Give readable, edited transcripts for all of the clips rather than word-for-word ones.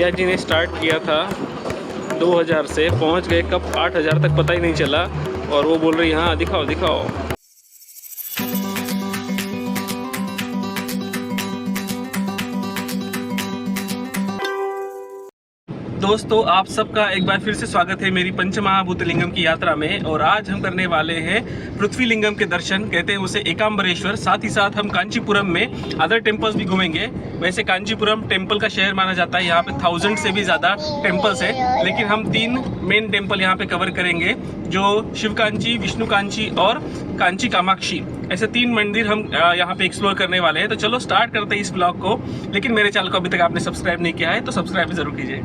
भैया जी ने स्टार्ट किया था 2000 से, पहुंच गए कब 8000 तक पता ही नहीं चला। और वो बोल रही हाँ दिखाओ दिखाओ। दोस्तों आप सबका एक बार फिर से स्वागत है मेरी पंचमहाभूतलिंगम की यात्रा में। और आज हम करने वाले हैं पृथ्वीलिंगम के दर्शन, कहते हैं उसे एकाम्बरेश्वर। साथ ही साथ हम कांचीपुरम में अदर टेम्पल्स भी घूमेंगे। वैसे कांचीपुरम टेम्पल का शहर माना जाता है, यहाँ पे 1000 से भी ज़्यादा टेम्पल्स है, लेकिन हम 3 मेन टेम्पल यहाँ पे कवर करेंगे, जो शिव कांची, विष्णु कांची और कांची कामाक्षी। ऐसे 3 मंदिर हम यहाँ पे एक्सप्लोर करने वाले हैं। तो चलो स्टार्ट करते हैं इस ब्लॉग को। लेकिन मेरे चैनल को अभी तक आपने सब्सक्राइब नहीं किया है तो सब्सक्राइब जरूर कीजिए।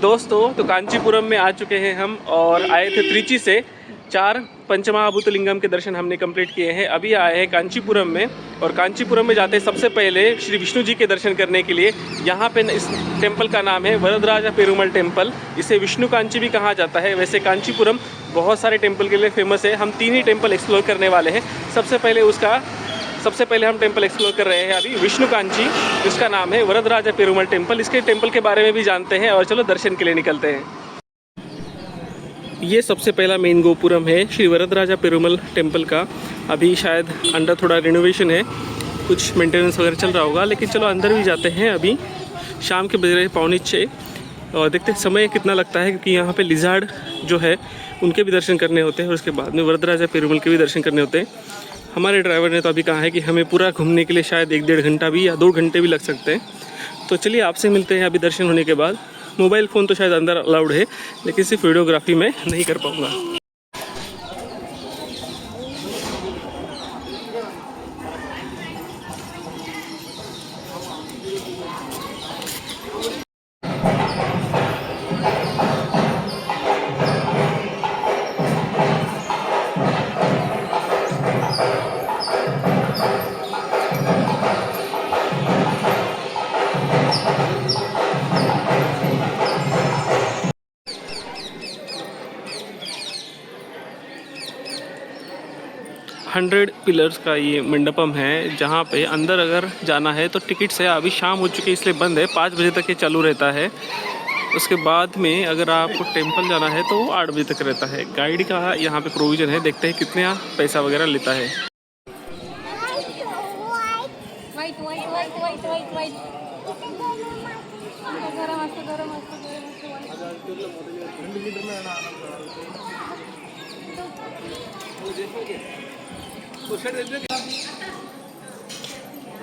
दोस्तों तो कांचीपुरम में आ चुके हैं हम और आए थे त्रिची से। 4 पंचमहाभूतलिंगम के दर्शन हमने कंप्लीट किए हैं। अभी आए हैं कांचीपुरम में, और कांचीपुरम में जाते सबसे पहले श्री विष्णु जी के दर्शन करने के लिए। यहाँ पे इस टेम्पल का नाम है वरदराजा पेरुमल टेम्पल। इसे विष्णु कांची भी कहा जाता है। वैसे कांचीपुरम बहुत सारे टेम्पल के लिए फेमस है। हम 3 ही टेम्पल एक्सप्लोर करने वाले हैं। सबसे पहले हम टेम्पल एक्सप्लोर कर रहे हैं अभी विष्णु कांची, जिसका नाम है वरदराजा पेरुमल टेम्पल। इसके टेम्पल के बारे में भी जानते हैं और चलो दर्शन के लिए निकलते हैं। ये सबसे पहला मेन गोपुरम है श्री वरदराजा पेरुमल टेम्पल का। अभी शायद अंडर थोड़ा रिनोवेशन है, कुछ मेंटेनेंस वगैरह चल रहा होगा। लेकिन चलो अंदर भी जाते हैं। अभी शाम के बज रहे 5:45 और देखते हैं समय कितना लगता है, क्योंकि यहाँ पे लिजार्ड जो है उनके भी दर्शन करने होते हैं और उसके बाद में वरदराजा पेरुमल के भी दर्शन करने होते हैं। हमारे ड्राइवर ने तो अभी कहा है कि हमें पूरा घूमने के लिए शायद 1-1.5 घंटा भी या 2 घंटे भी लग सकते हैं। तो चलिए आपसे मिलते हैं अभी दर्शन होने के बाद। मोबाइल फ़ोन तो शायद अंदर अलाउड है, लेकिन सिर्फ वीडियोग्राफी में नहीं कर पाऊँगा। हंड्रेड पिलर्स का ये मंडपम है, जहाँ पे अंदर अगर जाना है तो टिकट्स है। अभी शाम हो चुकी है इसलिए बंद है, 5 बजे तक ये चालू रहता है। उसके बाद में अगर आपको टेंपल जाना है तो वो 8 बजे तक रहता है। गाइड का यहाँ पे प्रोविज़न है, देखते हैं कितने पैसा वगैरह लेता है।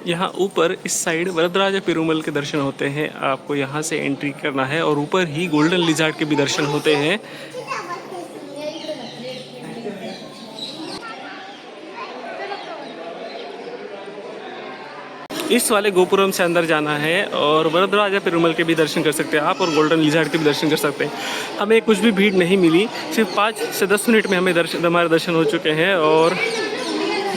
यहाँ ऊपर इस साइड वरदराजा पेरुमल के दर्शन होते हैं। आपको यहाँ से एंट्री करना है और ऊपर ही गोल्डन लिजार्ड के भी दर्शन होते हैं। इस वाले गोपुरम से अंदर जाना है और वरदराजा पेरुमल के भी दर्शन कर सकते हैं आप, और गोल्डन लिजार्ड के भी दर्शन कर सकते हैं। हमें कुछ भी भीड़ नहीं मिली, सिर्फ 5 से 10 मिनट में हमारे दर्शन हो चुके हैं। और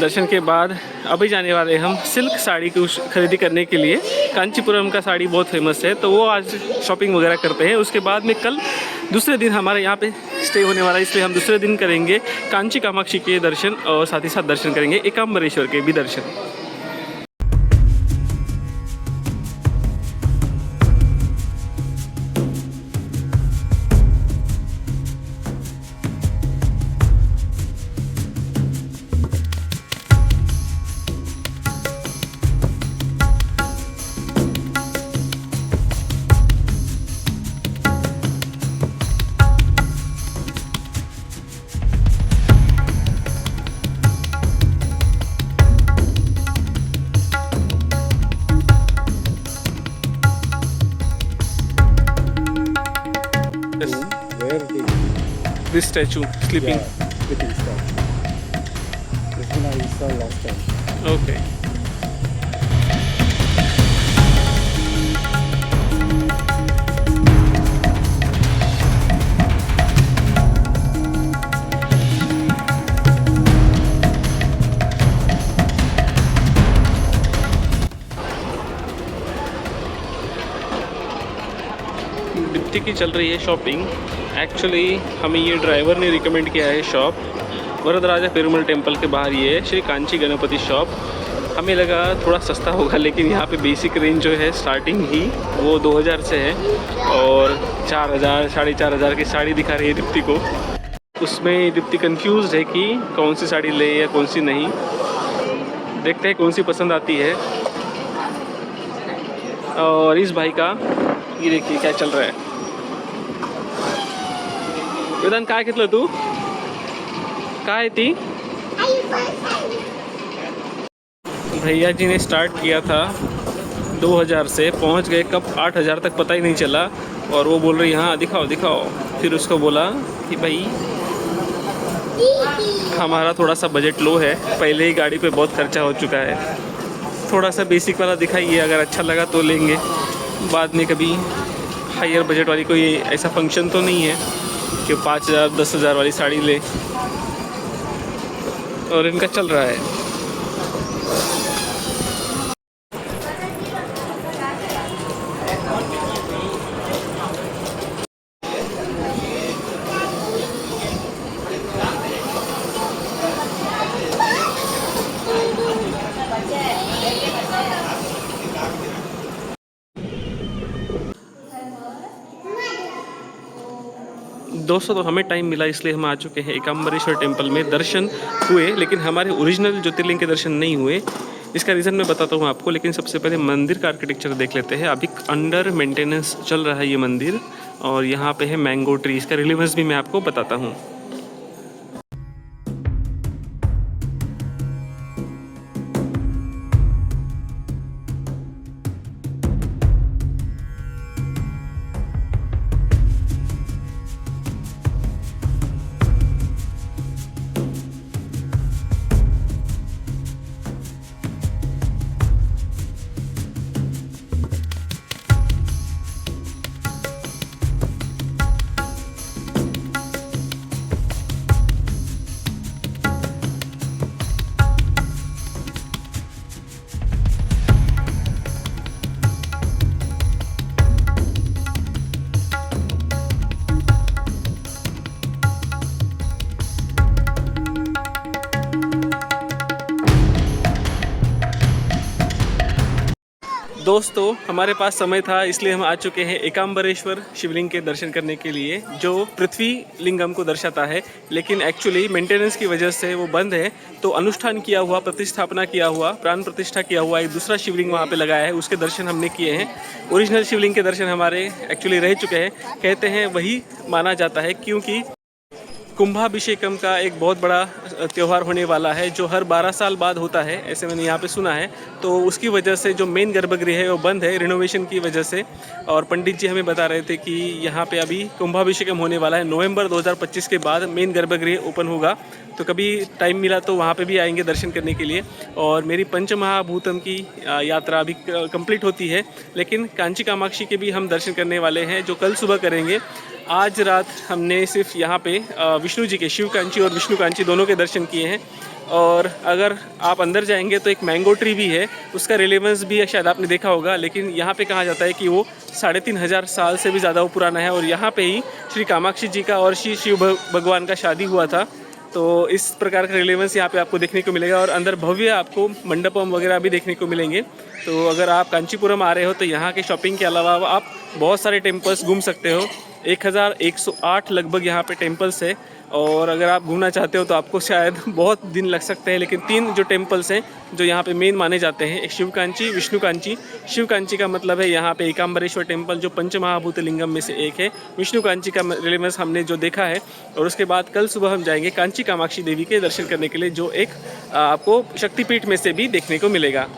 दर्शन के बाद अभी जाने वाले हम सिल्क साड़ी की खरीदी करने के लिए। कांचीपुरम का साड़ी बहुत फेमस है, तो वो आज शॉपिंग वगैरह करते हैं। उसके बाद में कल दूसरे दिन हमारे यहाँ पे स्टे होने वाला है, इसलिए हम दूसरे दिन करेंगे कांची कामाक्षी के दर्शन और साथ ही साथ दर्शन करेंगे एकाम्बरेश्वर के भी दर्शन। This statue sleeping. Yeah, sleeping statue. This one I saw last time. Okay. Deputy की चल रही है शॉपिंग। एक्चुअली हमें ये ड्राइवर ने रिकमेंड किया है शॉप वरदराजा पेरुमल टेम्पल के बाहर। ये है श्री कांची गणपति शॉप। हमें लगा थोड़ा सस्ता होगा, लेकिन यहाँ पे बेसिक रेंज जो है स्टार्टिंग ही वो 2000 से है और 4000 4500 की साड़ी दिखा रही है दीप्ति को। उसमें दीप्ति कंफ्यूज है कि कौन सी साड़ी ले या कौन सी नहीं। देखते हैं कौन सी पसंद आती है। और इस भाई का ये देखिए क्या चल रहा है। वेदांत काय घेतलं तू? काय ती? भैया जी ने स्टार्ट किया था 2000 से, पहुंच गए कब 8000 तक पता ही नहीं चला। और वो बोल रही हाँ दिखाओ दिखाओ। फिर उसको बोला कि भाई हमारा थोड़ा सा बजट लो है, पहले ही गाड़ी पे बहुत खर्चा हो चुका है, थोड़ा सा बेसिक वाला दिखाइए, अगर अच्छा लगा तो लेंगे, बाद में कभी हायर बजट वाली कोई ऐसा फंक्शन तो नहीं है कि 5000 10,000 वाली साड़ी ले। और इनका चल रहा है। दोस्तों तो हमें टाइम मिला इसलिए हम आ चुके हैं एकाम्बरेश्वर टेम्पल में। दर्शन हुए लेकिन हमारे ओरिजिनल ज्योतिर्लिंग के दर्शन नहीं हुए। इसका रीज़न मैं बताता हूँ आपको, लेकिन सबसे पहले मंदिर का आर्किटेक्चर देख लेते हैं। अभी अंडर मेंटेनेंस चल रहा है ये मंदिर, और यहाँ पे है मैंगो ट्री। इसका रिलेवेंस भी मैं आपको बताता हूँ। दोस्तों हमारे पास समय था इसलिए हम आ चुके हैं एकाम्बरेश्वर शिवलिंग के दर्शन करने के लिए, जो पृथ्वी लिंगम को दर्शाता है, लेकिन एक्चुअली मेंटेनेंस की वजह से वो बंद है। तो अनुष्ठान किया हुआ, प्रतिष्ठापना किया हुआ, प्राण प्रतिष्ठा किया हुआ एक दूसरा शिवलिंग वहाँ पे लगाया है, उसके दर्शन हमने किए हैं। ओरिजिनल शिवलिंग के दर्शन हमारे एक्चुअली रह चुके हैं। कहते हैं वही माना जाता है क्योंकि कुंभाभिषेकम का एक बहुत बड़ा त्यौहार होने वाला है जो हर 12 साल बाद होता है, ऐसे मैंने यहाँ पे सुना है। तो उसकी वजह से जो मेन गर्भगृह है वो बंद है रिनोवेशन की वजह से। और पंडित जी हमें बता रहे थे कि यहाँ पे अभी कुंभाभिषेकम होने वाला है, नवंबर 2025 के बाद मेन गर्भगृह ओपन होगा। तो कभी टाइम मिला तो वहाँ पे भी आएंगे दर्शन करने के लिए। और मेरी पंचमहाभूतम की यात्रा अभी कंप्लीट होती है, लेकिन कांची कामाक्षी के भी हम दर्शन करने वाले हैं जो कल सुबह करेंगे। आज रात हमने सिर्फ यहाँ पे विष्णु जी के, शिव कांची और विष्णु कांची दोनों के दर्शन किए हैं। और अगर आप अंदर जाएंगे तो एक मैंगो ट्री भी है, उसका रिलेवेंस भी शायद आपने देखा होगा, लेकिन यहाँ पे कहा जाता है कि वो 3500 साल से भी ज़्यादा वो पुराना है। और यहाँ पे ही श्री कामाक्षी जी का और श्री शिव भगवान का शादी हुआ था। तो इस प्रकार का रिलेवेंस यहाँ पे आपको देखने को मिलेगा। और अंदर भव्य आपको मंडपम वगैरह भी देखने को मिलेंगे। तो अगर आप कांचीपुरम आ रहे हो तो यहाँ के शॉपिंग के अलावा आप बहुत सारे टेम्पल्स घूम सकते हो। 1108 लगभग यहाँ पे टेम्पल्स है। और अगर आप घूमना चाहते हो तो आपको शायद बहुत दिन लग सकते हैं, लेकिन 3 जो टेम्पल्स हैं जो यहाँ पे मेन माने जाते हैं, एक शिव कांची, विष्णु कांची। शिव कांची का मतलब है यहाँ पे एकाम्बरेश्वर टेम्पल जो पंचमहाभूत लिंगम में से एक है। विष्णु कांची का रिलेवेंस हमने जो देखा है। और उसके बाद कल सुबह हम जाएंगे कांची कामाक्षी देवी के दर्शन करने के लिए, जो एक आपको शक्तिपीठ में से भी देखने को मिलेगा।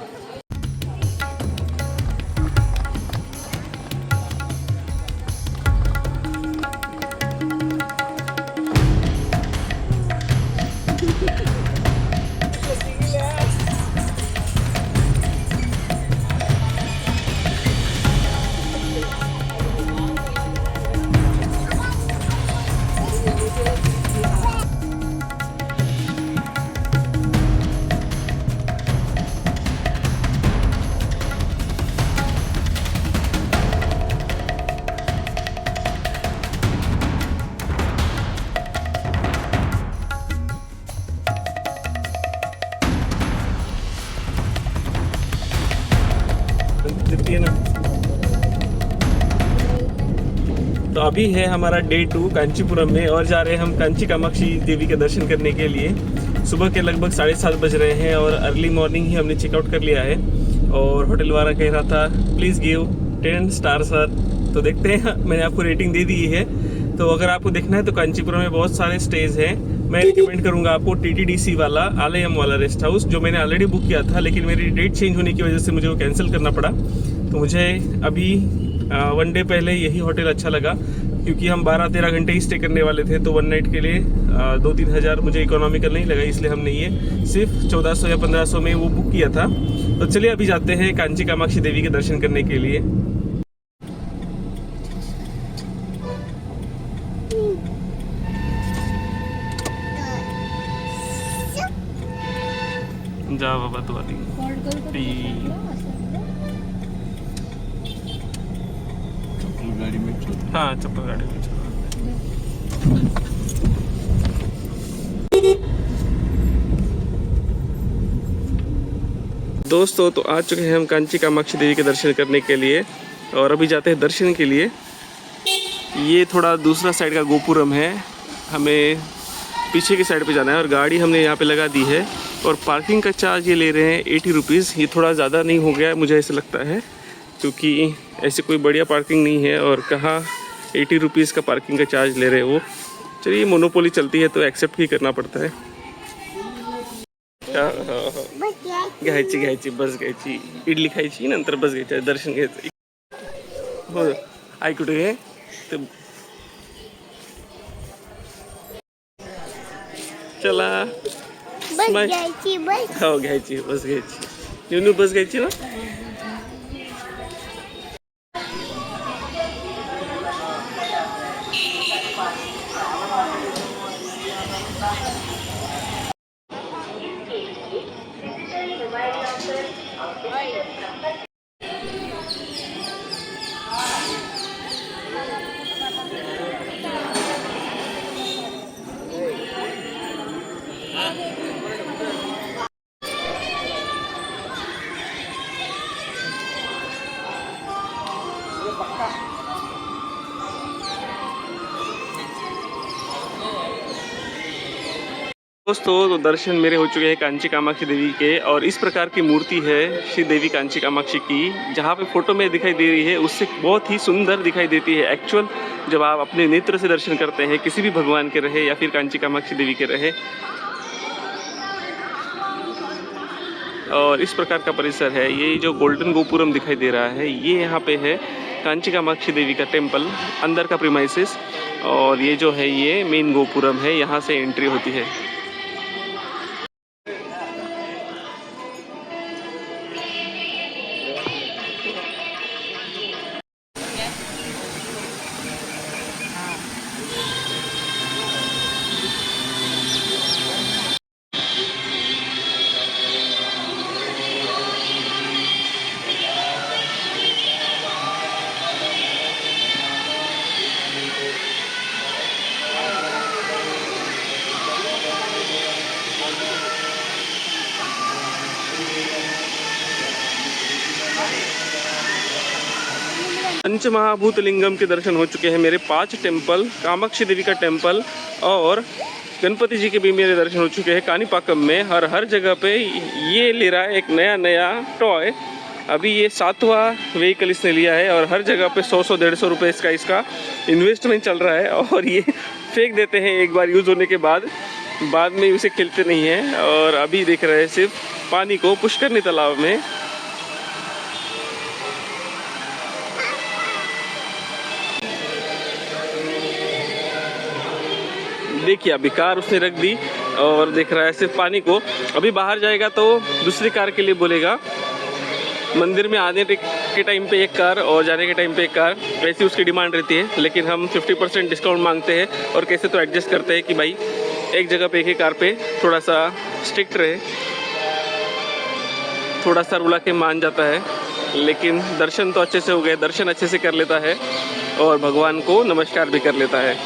है ना। तो अभी है हमारा डे 2 कांचीपुरम में और जा रहे हैं हम कांची कामाक्षी देवी के दर्शन करने के लिए। सुबह के लगभग 7:30 बज रहे हैं और अर्ली मॉर्निंग ही हमने चेकआउट कर लिया है। और होटल वाला कह रहा था प्लीज़ गिव 10 स्टार सर। तो देखते हैं, मैंने आपको रेटिंग दे दी है। तो अगर आपको देखना है तो कांचीपुरम में बहुत सारे स्टेज हैं। मैं रिकमेंड करूंगा आपको TTDC वाला आलयम वाला रेस्ट हाउस, जो मैंने ऑलरेडी बुक किया था, लेकिन मेरी डेट चेंज होने की वजह से मुझे वो कैंसिल करना पड़ा। तो मुझे अभी 1 डे पहले यही होटल अच्छा लगा, क्योंकि हम 12-13 घंटे ही स्टे करने वाले थे। तो 1 नाइट के लिए 2-3 हज़ार मुझे इकोनॉमिकल नहीं लगा, इसलिए हमने ये सिर्फ 1400 या 1500 में वो बुक किया था। तो चलिए अभी जाते हैं कांची कामाक्षी देवी के दर्शन करने के लिए। जा बाबा तू आती गाड़ी में हाँ चप्पल गाड़ी में चलो। दोस्तों तो आ चुके हैं हम कांची कामाक्षी देवी के दर्शन करने के लिए और अभी जाते हैं दर्शन के लिए। ये थोड़ा दूसरा साइड का गोपुरम है, हमें पीछे की साइड पे जाना है और गाड़ी हमने यहाँ पे लगा दी है। और पार्किंग का चार्ज ये ले रहे हैं 80 रुपीज़। ये थोड़ा ज़्यादा नहीं हो गया मुझे ऐसा लगता है, क्योंकि ऐसी कोई बढ़िया पार्किंग नहीं है और कहाँ 80 रुपीज़ का पार्किंग का चार्ज ले रहे हैं वो। चलिए मोनोपोली चलती है तो एक्सेप्ट ही करना पड़ता है। घ्यायची घ्यायची बस घ्यायची, इडली खायची नंतर बस घ्यायची, दर्शन घ्यायचं। हो आई कुठे घे ते चला बस घ्यायची बस. हो घ्यायची बस घ्यायची, न्यू बस घ्यायची ना। दोस्तों तो दर्शन मेरे हो चुके हैं कांची कामाक्षी देवी के और इस प्रकार की मूर्ति है श्री देवी कांची कामाक्षी की, जहाँ पे फोटो में दिखाई दे रही है उससे बहुत ही सुंदर दिखाई देती है एक्चुअल जब आप अपने नेत्र से दर्शन करते हैं किसी भी भगवान के रहे या फिर कांची कामाक्षी देवी के रहे। और इस प्रकार का परिसर है। ये जो गोल्डन गोपुरम दिखाई दे रहा है ये यहाँ पे है कांची कामाक्षी देवी का टेम्पल अंदर का प्रीमाइसेस, और ये जो है ये मेन गोपुरम है, यहाँ से एंट्री होती है। पंचमहाभूत लिंगम के दर्शन हो चुके हैं मेरे। 5 टेम्पल, कामाक्षी देवी का टेम्पल और गणपति जी के भी मेरे दर्शन हो चुके हैं कानीपाकम में। हर जगह पे ये ले रहा है एक नया टॉय। अभी ये 7वां व्हीकल इसने लिया है और हर जगह पे 100-150 रुपये इसका इन्वेस्टमेंट चल रहा है। और ये फेंक देते हैं एक बार यूज़ होने के बाद में उसे खेलते नहीं हैं। और अभी देख रहे हैं सिर्फ पानी को पुष्करनी तालाब में। देखिए अभी कार उसने रख दी और देख रहा है सिर्फ पानी को। अभी बाहर जाएगा तो दूसरी कार के लिए बोलेगा। मंदिर में आने के टाइम पे एक कार और जाने के टाइम पे एक कार, वैसी उसकी डिमांड रहती है। लेकिन हम 50% डिस्काउंट मांगते हैं और कैसे तो एडजस्ट करते हैं कि भाई एक जगह पे एक ही कार पे थोड़ा सा स्ट्रिक्ट रहे, थोड़ा सा रुला के मान जाता है। लेकिन दर्शन तो अच्छे से हो गए, दर्शन अच्छे से कर लेता है और भगवान को नमस्कार भी कर लेता है।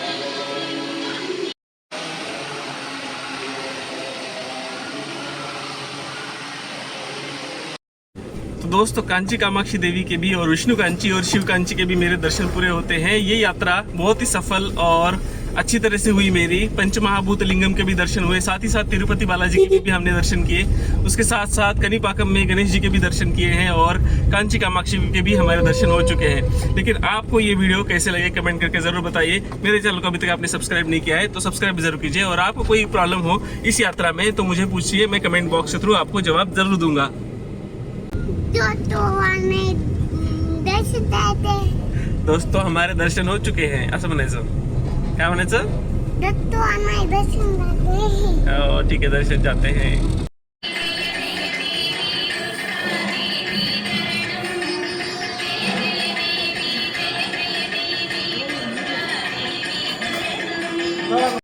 तो दोस्तों कांची कामाक्षी देवी के भी और विष्णु कांची और शिव कांची के भी मेरे दर्शन पूरे होते हैं। ये यात्रा बहुत ही सफल और अच्छी तरह से हुई मेरी। पंचमहाभूत लिंगम के भी दर्शन हुए, साथ ही साथ तिरुपति बालाजी के भी हमने दर्शन किए। उसके साथ साथ कनीपाकम में गणेश जी के भी दर्शन किए हैं और कांची कामाक्षी के भी हमारे दर्शन हो चुके हैं। लेकिन आपको ये वीडियो कैसे लगे कमेंट करके जरूर बताइए। मेरे चैनल को अभी तक आपने सब्सक्राइब नहीं किया है तो सब्सक्राइब जरूर कीजिए, और आपको कोई प्रॉब्लम हो इस यात्रा में तो मुझे पूछिए, मैं कमेंट बॉक्स के थ्रू आपको जवाब जरूर दूंगा। दोस्तों हमारे दर्शन हो चुके हैं, असं म्हणायचं, क्या म्हणायचं? ठीक है, दर्शन जाते हैं।